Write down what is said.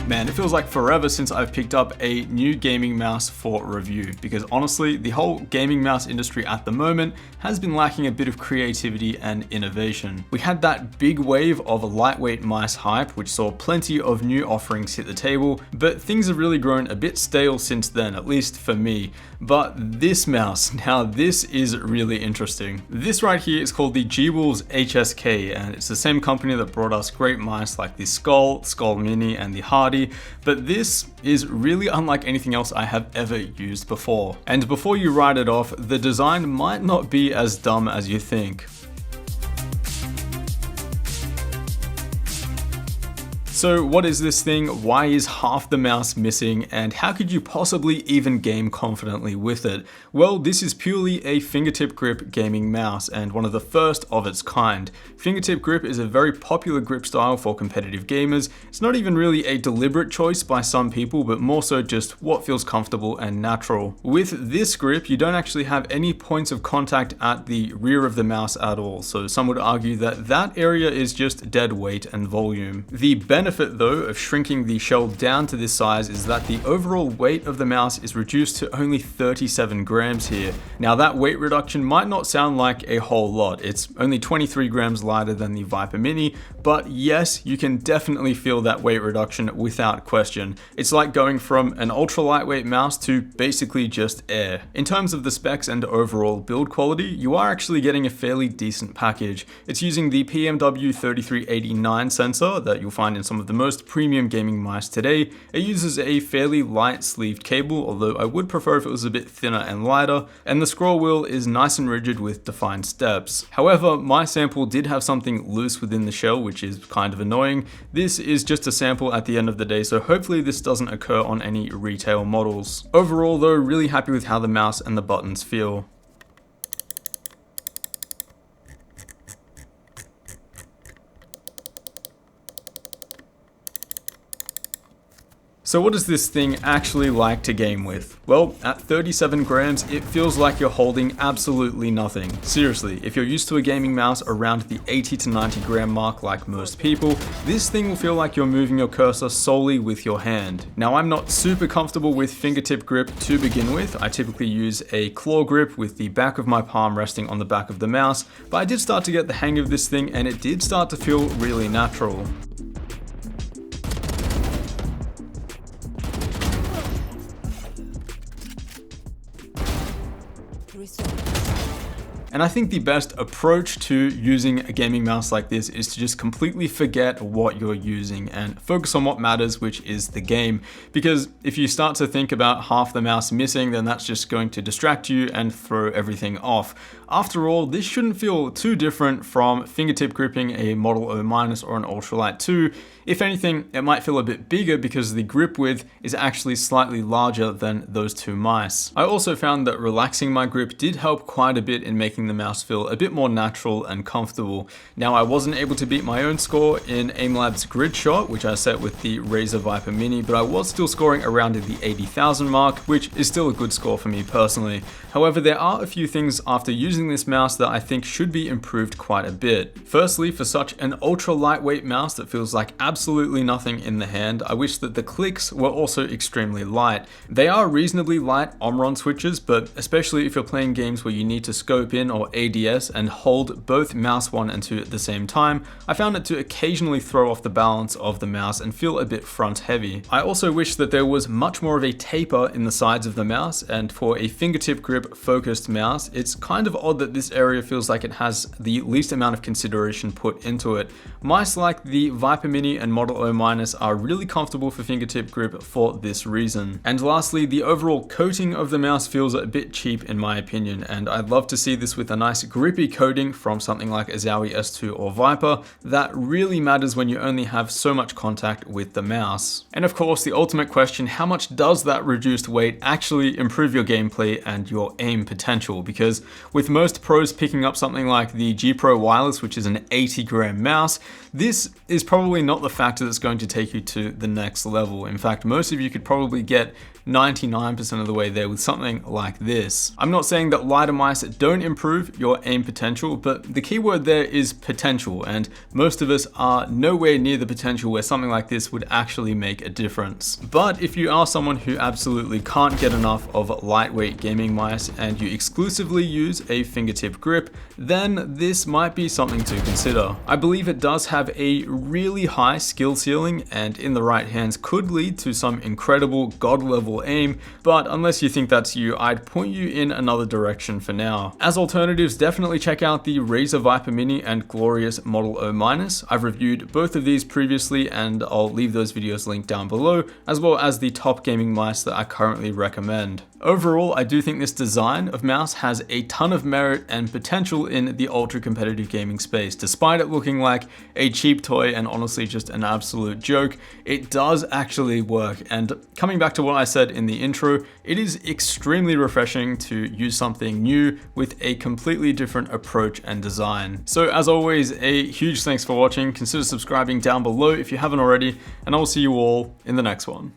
Man, it feels like forever since I've picked up a new gaming mouse for review, because honestly, the whole gaming mouse industry at the moment has been lacking a bit of creativity and innovation. We had that big wave of lightweight mice hype, which saw plenty of new offerings hit the table, but things have really grown a bit stale since then, at least for me. But this mouse, now this is really interesting. This right here is called the G-Wolves HSK, and it's the same company that brought us great mice like the Skull Mini, and the Hardy. But this is really unlike anything else I have ever used before. And before you write it off, the design might not be as dumb as you think. So what is this thing? Why is half the mouse missing? And how could you possibly even game confidently with it? Well, this is purely a fingertip grip gaming mouse, and one of the first of its kind. Fingertip grip is a very popular grip style for competitive gamers. It's not even really a deliberate choice by some people, but more so just what feels comfortable and natural. With this grip, you don't actually have any points of contact at the rear of the mouse at all. So some would argue that that area is just dead weight and volume. The benefit though of shrinking the shell down to this size is that the overall weight of the mouse is reduced to only 37 grams here. Now that weight reduction might not sound like a whole lot. It's only 23 grams lighter than the Viper Mini, but yes, you can definitely feel that weight reduction without question. It's like going from an ultra lightweight mouse to basically just air. In terms of the specs and overall build quality, you are actually getting a fairly decent package. It's using the PMW 3389 sensor that you'll find in some of the most premium gaming mice today. It uses a fairly light sleeved cable, although I would prefer if it was a bit thinner and lighter, and the scroll wheel is nice and rigid with defined steps. However, my sample did have something loose within the shell, which is kind of annoying. This is just a sample at the end of the day, so hopefully this doesn't occur on any retail models. Overall though, really happy with how the mouse and the buttons feel. So what is this thing actually like to game with? Well, at 37 grams, it feels like you're holding absolutely nothing. Seriously, if you're used to a gaming mouse around the 80 to 90 gram mark like most people, this thing will feel like you're moving your cursor solely with your hand. Now, I'm not super comfortable with fingertip grip to begin with. I typically use a claw grip with the back of my palm resting on the back of the mouse, but I did start to get the hang of this thing and it did start to feel really natural. And I think the best approach to using a gaming mouse like this is to just completely forget what you're using and focus on what matters, which is the game. Because if you start to think about half the mouse missing, then that's just going to distract you and throw everything off. After all, this shouldn't feel too different from fingertip gripping a Model O- or an Ultralight 2. If anything, it might feel a bit bigger because the grip width is actually slightly larger than those two mice. I also found that relaxing my grip did help quite a bit in making the mouse feel a bit more natural and comfortable. Now, I wasn't able to beat my own score in AimLab's grid shot, which I set with the Razer Viper Mini, but I was still scoring around the 80,000 mark, which is still a good score for me personally. However, there are a few things after using this mouse that I think should be improved quite a bit. Firstly, for such an ultra lightweight mouse that feels like absolutely nothing in the hand, I wish that the clicks were also extremely light. They are reasonably light Omron switches, but especially if you're playing games where you need to scope in or ADS and hold both mouse 1 and 2 at the same time, I found it to occasionally throw off the balance of the mouse and feel a bit front heavy. I also wish that there was much more of a taper in the sides of the mouse, and for a fingertip grip focused mouse, it's kind of odd that this area feels like it has the least amount of consideration put into it. Mice like the Viper Mini and Model O- are really comfortable for fingertip grip for this reason. And lastly, the overall coating of the mouse feels a bit cheap in my opinion, and I'd love to see this with a nice grippy coating from something like a Zowie S2 or Viper. That really matters when you only have so much contact with the mouse. And of course, the ultimate question, how much does that reduced weight actually improve your gameplay and your aim potential? Because with most pros picking up something like the G Pro Wireless, which is an 80 gram mouse, this is probably not the factor that's going to take you to the next level. In fact, most of you could probably get 99% of the way there with something like this. I'm not saying that lighter mice don't improve improve your aim potential, but the key word there is potential, and most of us are nowhere near the potential where something like this would actually make a difference. But if you are someone who absolutely can't get enough of lightweight gaming mice and you exclusively use a fingertip grip, then this might be something to consider. I believe it does have a really high skill ceiling and in the right hands could lead to some incredible god level aim, but unless you think that's you, I'd point you in another direction for now. As alternatives, definitely check out the Razer Viper Mini and Glorious Model O-. I've reviewed both of these previously and I'll leave those videos linked down below, as well as the top gaming mice that I currently recommend. Overall, I do think this design of mouse has a ton of merit and potential in the ultra competitive gaming space. Despite it looking like a cheap toy and honestly just an absolute joke, it does actually work. And coming back to what I said in the intro, it is extremely refreshing to use something new with a completely different approach and design. So as always, a huge thanks for watching. Consider subscribing down below if you haven't already, and I will see you all in the next one.